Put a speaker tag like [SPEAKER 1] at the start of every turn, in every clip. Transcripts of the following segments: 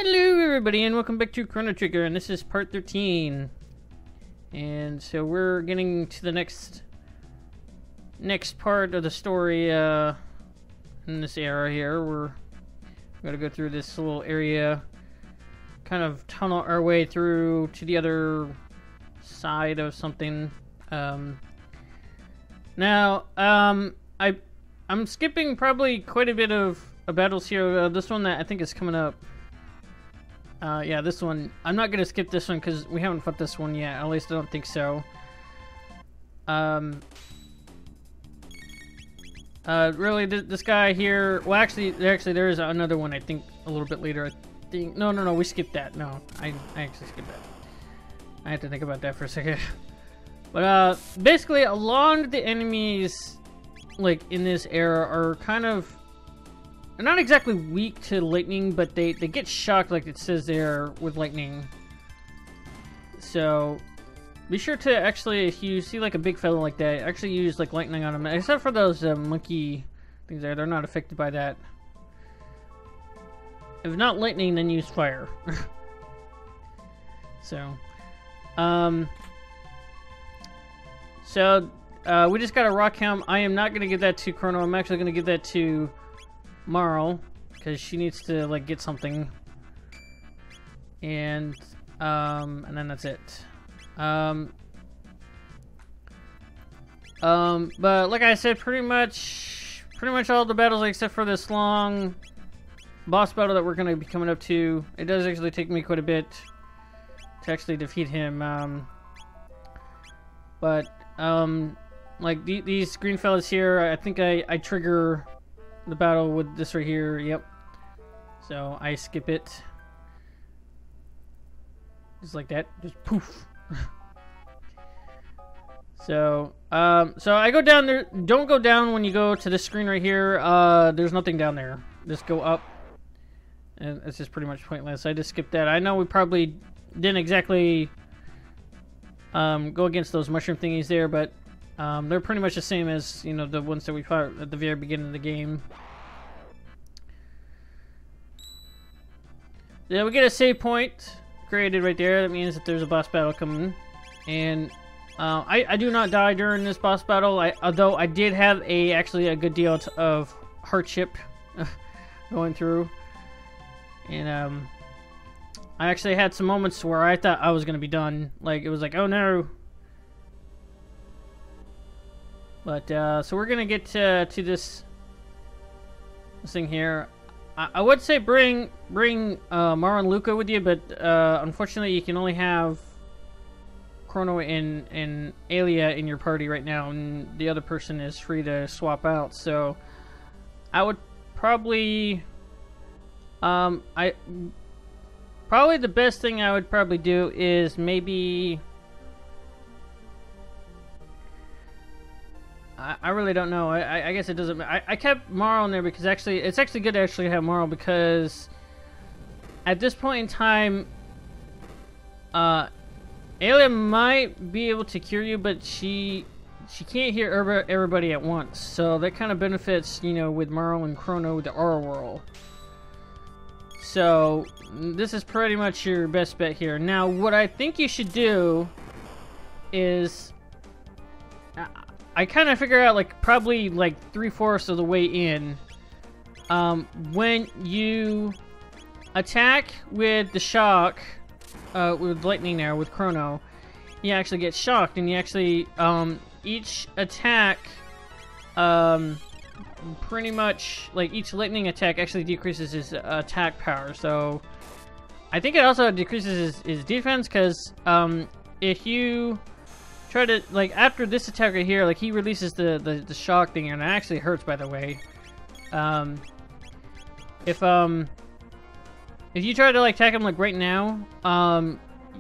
[SPEAKER 1] Hello everybody and welcome back to Chrono Trigger, and this is part 13. And so we're getting to the next part of the story in this era here. We're gonna go through this little area, kind of tunnel our way through to the other side of something. I'm skipping probably quite a bit of battles here. This one that I think is coming up. Yeah, this one. I'm not gonna skip this one because we haven't fought this one yet. At least I don't think so. Really, this guy here. Well, actually, there is another one. I think a little bit later. I think. No, we skipped that. No, I actually skipped that. I had to think about that for a second. But basically, a lot of the enemies, like in this era, are kind of. They're not exactly weak to lightning, but they get shocked, like it says there, with lightning. So, be sure to actually, if you see like a big fellow like that, actually use like lightning on them. Except for those monkey things there, they're not affected by that. If not lightning, then use fire. So, we just got a rock helm. I am not going to give that to Crono. I'm actually going to give that to Marl, because she needs to like get something, and then that's it. But like I said, pretty much all the battles except for this long boss battle that we're going to be coming up to. It does actually take me quite a bit to actually defeat him. Like these green fellas here, I think I trigger the battle with this right here. Yep. So I skip it. Just like that. Just poof. So I go down there. Don't go down when you go to this screen right here. There's nothing down there. Just go up. And it's just pretty much pointless. I just skipped that. I know we probably didn't exactly go against those mushroom thingies there, but they're pretty much the same as, you know, the ones that we fought at the very beginning of the game. Yeah, we get a save point created right there. That means that there's a boss battle coming. And I do not die during this boss battle. Although I did have actually a good deal of hardship going through. And I actually had some moments where I thought I was going to be done. Like, it was like, oh no. But, so we're gonna get to this thing here. I would say bring Mara and Luca with you, but unfortunately you can only have Chrono and Alia in your party right now, and the other person is free to swap out. So I would probably, probably the best thing I would probably do is maybe. I really don't know. I guess it doesn't. I kept Marl in there because it's actually good to actually have Marl, because at this point in time, Alia might be able to cure you, but she can't hear everybody at once. So that kind of benefits, you know, with Marl and Chrono with the aura whirl. So this is pretty much your best bet here. Now, what I think you should do is. I kind of figure out, like, probably like 3/4 of the way in, when you attack with the shock, with lightning there, with Chrono, you actually get shocked, and you actually, each attack, pretty much, like, each lightning attack actually decreases his attack power. So I think it also decreases his defense, because, if you try to, like, after this attack right here, like, he releases the shock thing, and it actually hurts, by the way. If you try to, like, attack him, like, right now,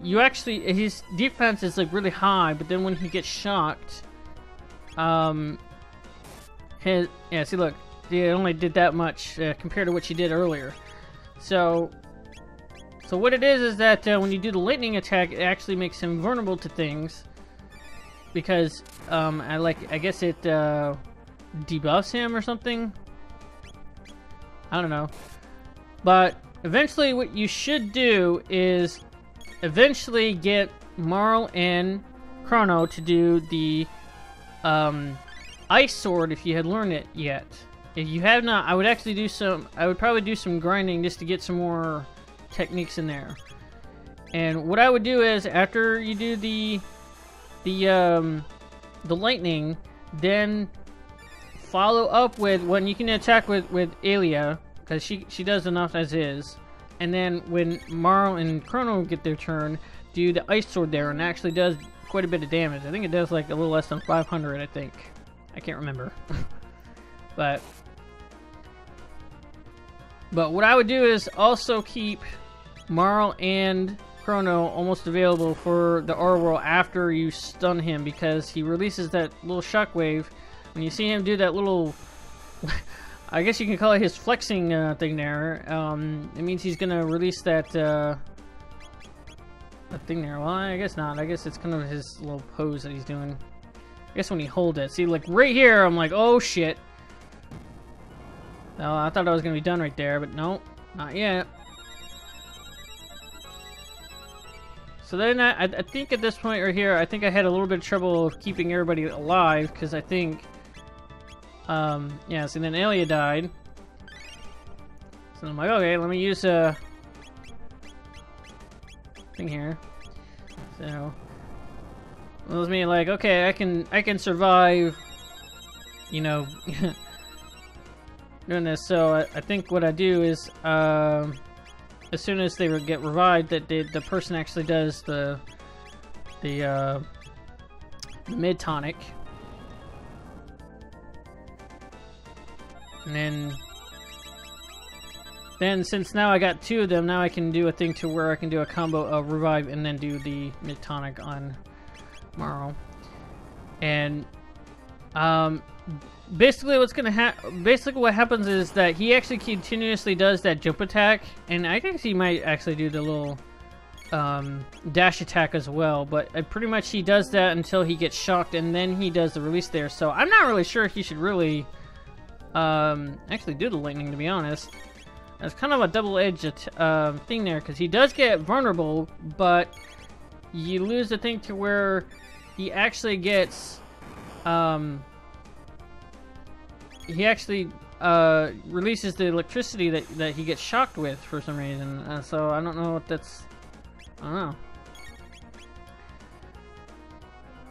[SPEAKER 1] you actually, his defense is, like, really high, but then when he gets shocked, yeah, see, look, it only did that much compared to what she did earlier. So what it is that when you do the lightning attack, it actually makes him vulnerable to things. Because, I guess it, debuffs him or something? I don't know. But eventually what you should do is eventually get Marl and Chrono to do the Ice Sword if you had learned it yet. If you have not, I would actually do some, I would probably do some grinding just to get some more techniques in there. And what I would do is, after you do the lightning, then follow up with when you can attack with Alia, because she does enough as is. And then when Marl and Crono get their turn, do the Ice Sword there, and it actually does quite a bit of damage. I think it does like a little less than 500, I think. I can't remember. But what I would do is also keep Marl and Chrono almost available for the R whirl after you stun him, because he releases that little shockwave. When you see him do that little, I guess you can call it his flexing thing there, it means he's gonna release that thing there. Well, I guess not. I guess it's kind of his little pose that he's doing. I guess when he holds it. See, like right here, I'm like, oh shit. Oh, I thought I was gonna be done right there, but no, not yet. So then I think at this point right here, I think I had a little bit of trouble of keeping everybody alive, because I think, yeah, so then Alia died. So I'm like, okay, let me use a thing here. So it was me like, okay, I can survive, you know, doing this. So I think what I do is, as soon as they get revived, that the person actually does the mid tonic, and then since now I got two of them, now I can do a thing to where I can do a combo of revive and then do the mid tonic on Marl. And basically what happens is that he actually continuously does that jump attack, and I think he might actually do the little dash attack as well, but pretty much he does that until he gets shocked, and then he does the release there. So I'm not really sure if he should really actually do the lightning, to be honest. It's kind of a double-edged thing there, because he does get vulnerable, but you lose the thing to where he actually gets releases the electricity that he gets shocked with for some reason. So I don't know what that's, I don't know.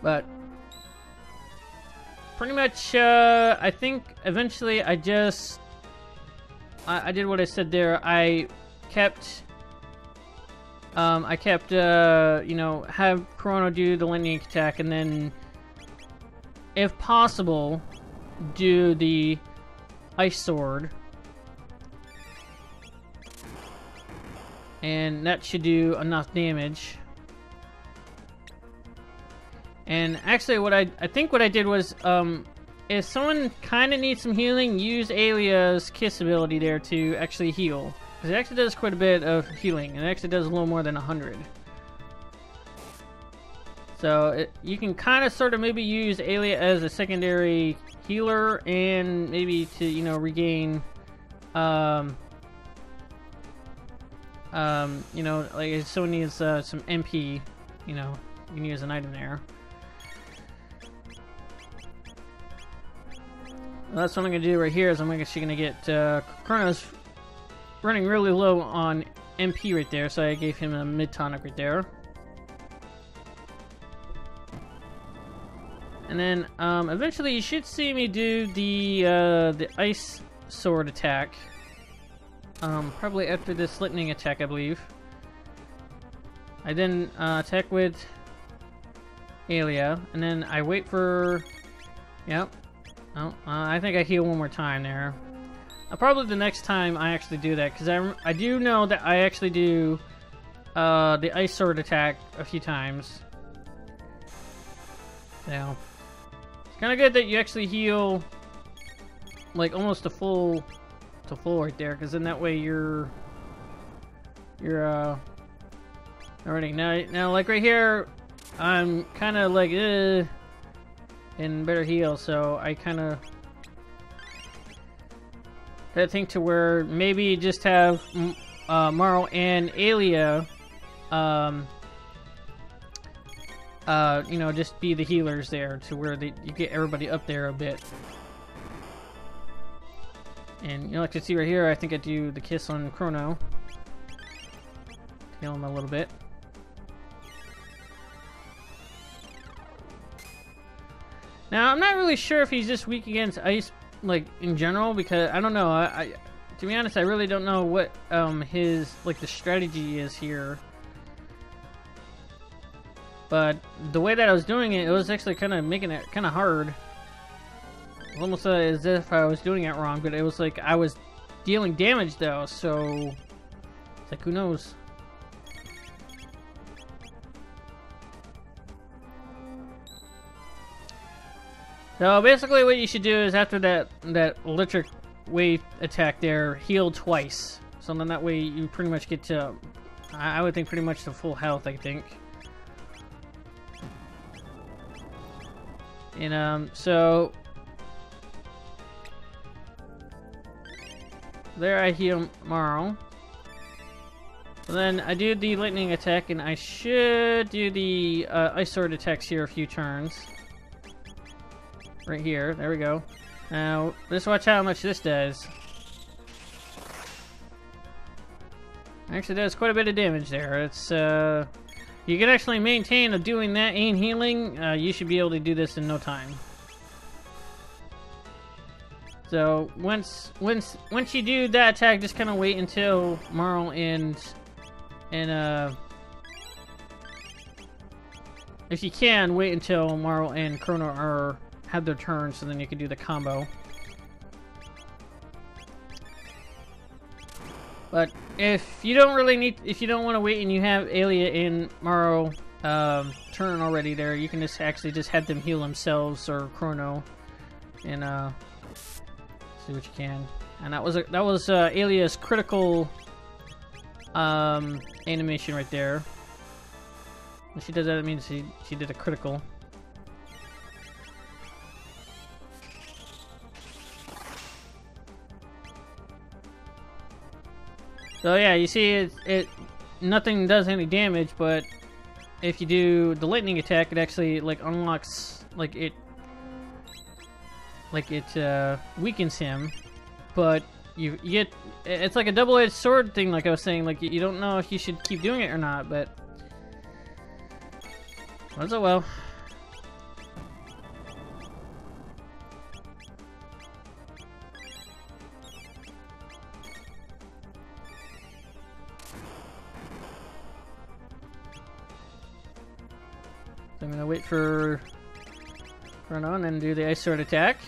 [SPEAKER 1] But pretty much, I think eventually I did what I said there. I kept, you know, have Chrono do the lightning attack, and then, if possible, do the Ice Sword, and that should do enough damage. And actually what I think what I did was, if someone kind of needs some healing, use Alia's Kiss ability there to actually heal, because it actually does quite a bit of healing, and it actually does a little more than 100. So you can kind of sort of maybe use Alia as a secondary healer, and maybe to, you know, regain, you know, like if someone needs some MP, you know, you can use an item there. Well, that's what I'm gonna do right here. Is I'm actually gonna get Chrono's running really low on MP right there, so I gave him a mid tonic right there. And then eventually you should see me do the Ice Sword attack. Probably after this lightning attack, I believe. I then attack with Alia, and then I wait for. Yep. Oh, I think I heal one more time there. Probably the next time I actually do that, because I do know that I actually do the Ice Sword attack a few times. So it's kind of good that you actually heal like almost to full right there, because then that way you're already now like right here I'm kind of like in better heal, so I kind of think to where maybe just have Marl and Aelia, you know, just be the healers there to where you get everybody up there a bit. And you know, like you see right here, I think I do the kiss on Chrono. Heal him a little bit. Now, I'm not really sure if he's just weak against ice, like, in general, because I don't know. To be honest, I really don't know what his, like, the strategy is here. But the way that I was doing it, it was actually kind of making it kind of hard. It was almost as if I was doing it wrong, but it was like I was dealing damage, though, so it's like, who knows? So basically what you should do is after that electric wave attack there, heal twice. So then that way you pretty much get to, I would think pretty much to full health, I think. And so there I heal Marl. And then I do the lightning attack, and I should do the ice sword attacks here a few turns. Right here, there we go. Now, let's watch how much this does. Actually does quite a bit of damage there. It's, you can actually maintain doing that and healing. You should be able to do this in no time. So, once you do that attack, just kind of wait until Marl and if you can, wait until Marl and Crono have their turn, so then you can do the combo. But if you don't want to wait and you have Aelia and Marl turn already there, you can just actually just have them heal themselves or Crono, and see what you can. And that was Aelia's critical animation right there. When she does that, it means she did a critical. So yeah, you see it nothing does any damage, but if you do the lightning attack, it actually like unlocks, like it weakens him, but you get, it's like a double-edged sword thing, like I was saying, like you don't know if you should keep doing it or not, but oh well. So I'm gonna wait for Crono and then do the ice sword attack.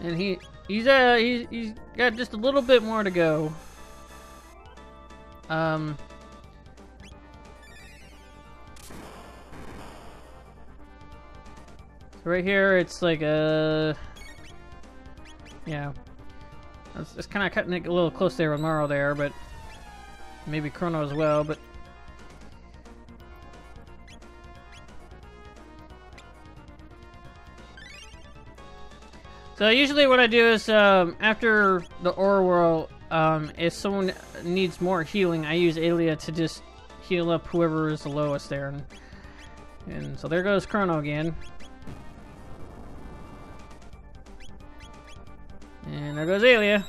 [SPEAKER 1] And he's got just a little bit more to go. So right here, it's like yeah. It's kind of cutting it a little close there with Marl there, but maybe Crono as well, but so usually what I do is after the Aura Whirl, if someone needs more healing, I use Aelia to just heal up whoever is the lowest there, and so there goes Crono again. And there goes Aelia.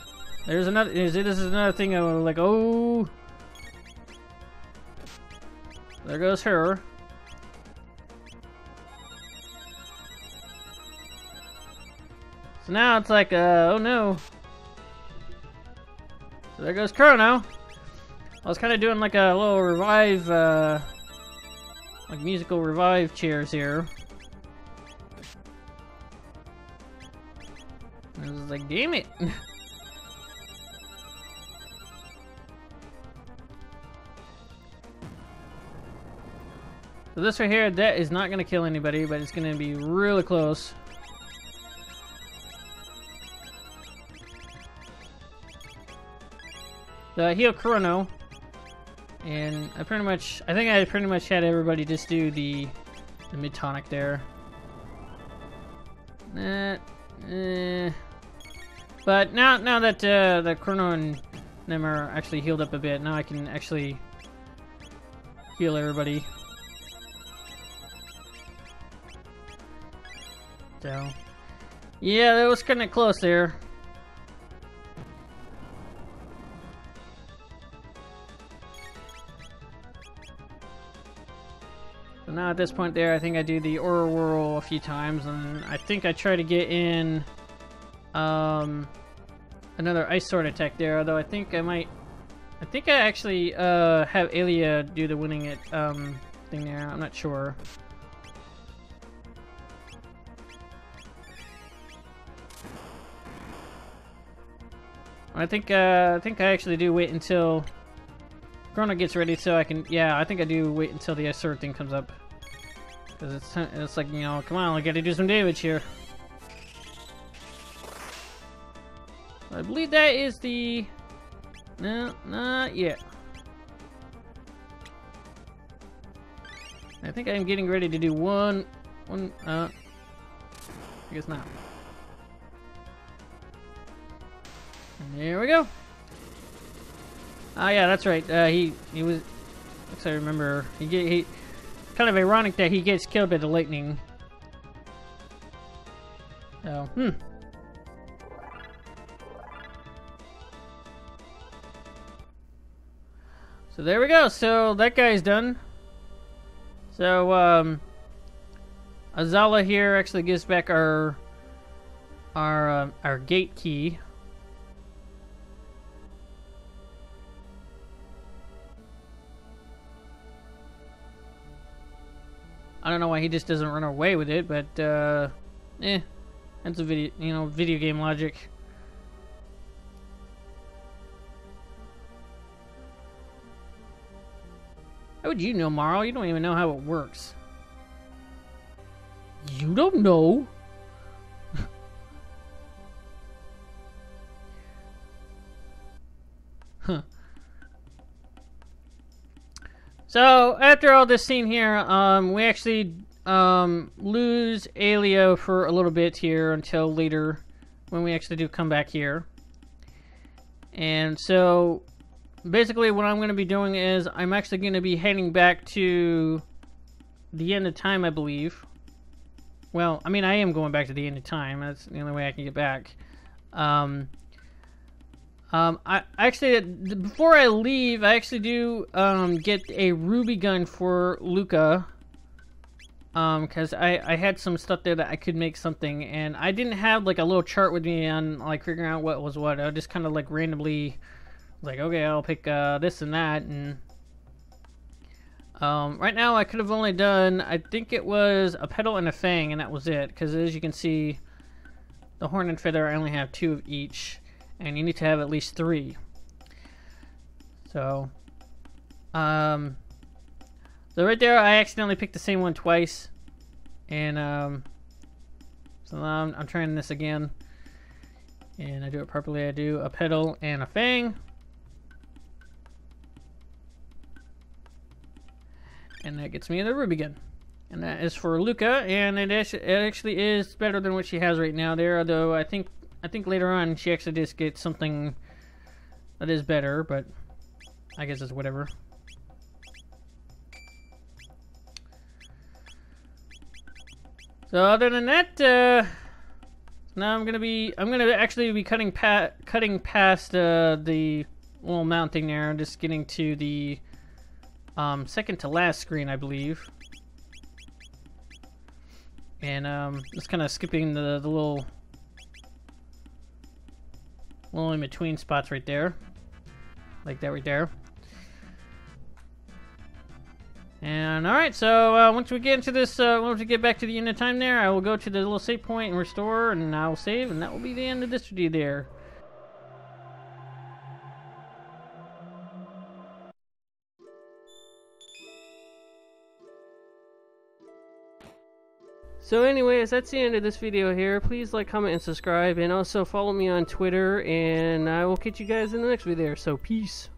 [SPEAKER 1] There's another. This is another thing I was like, oh. There goes her. So now it's like, oh no. So there goes Crono. I was kind of doing like a little revive, like musical revive chairs here. I was like, damn it. So this right here, that is not going to kill anybody, but it's going to be really close. So I heal Crono, and I think I pretty much had everybody just do the mid-tonic there. But now that the Chrono and them are actually healed up a bit, now I can actually heal everybody. So, yeah, that was kind of close there. So now at this point there, I think I do the Aura Whirl a few times, and I think I try to get in another Ice Sword attack there, although I think I actually have Aelia do the winning it thing there. I'm not sure. I think I actually do wait until Crono gets ready, so I can. Yeah, I think I do wait until the Ice Sword thing comes up, because it's like, you know, come on, I gotta do some damage here. I believe that is the. No, not yet. I think I'm getting ready to do one. I guess not. And there we go. Oh yeah, that's right. He was. Looks I remember. He kind of ironic that he gets killed by the lightning. So So there we go. So that guy's done. So Azala here actually gives back our gate key. I don't know why he just doesn't run away with it, but that's a video game logic. How would you know, Marl? You don't even know how it works. You don't know? Huh. So, after all this scene here, we actually lose Aelia for a little bit here until later when we actually do come back here. And so, basically what I'm going to be doing is I'm actually going to be heading back to the end of time, I believe. Well, I mean, I am going back to the end of time. That's the only way I can get back. I actually, before I leave, I actually do get a ruby gun for Luca, because I had some stuff there that I could make something, and I didn't have like a little chart with me on like figuring out what was what. I just kind of like randomly like, okay, I'll pick this and that, and right now I could have only done, I think it was a petal and a fang, and that was it, because as you can see, the horn and feather, I only have 2 of each. And you need to have at least 3. So, so right there, I accidentally picked the same one twice, and so now I'm trying this again, and I do it properly. I do a petal and a fang, and that gets me the ruby gun, and that is for Luca, and it actually is better than what she has right now there. Although I think later on she actually just gets something that is better, but I guess it's whatever. So other than that, now I'm gonna actually be cutting past the little mount thing there. I'm just getting to the second to last screen, I believe, and just kind of skipping the little in between spots right there, like that right there. And alright, so once we get into this, once we get back to the end of time there, I will go to the little save point and restore, and I will save, and that will be the end of this video there. So anyways, that's the end of this video here. Please like, comment, and subscribe, and also follow me on Twitter, and I will catch you guys in the next video. So peace.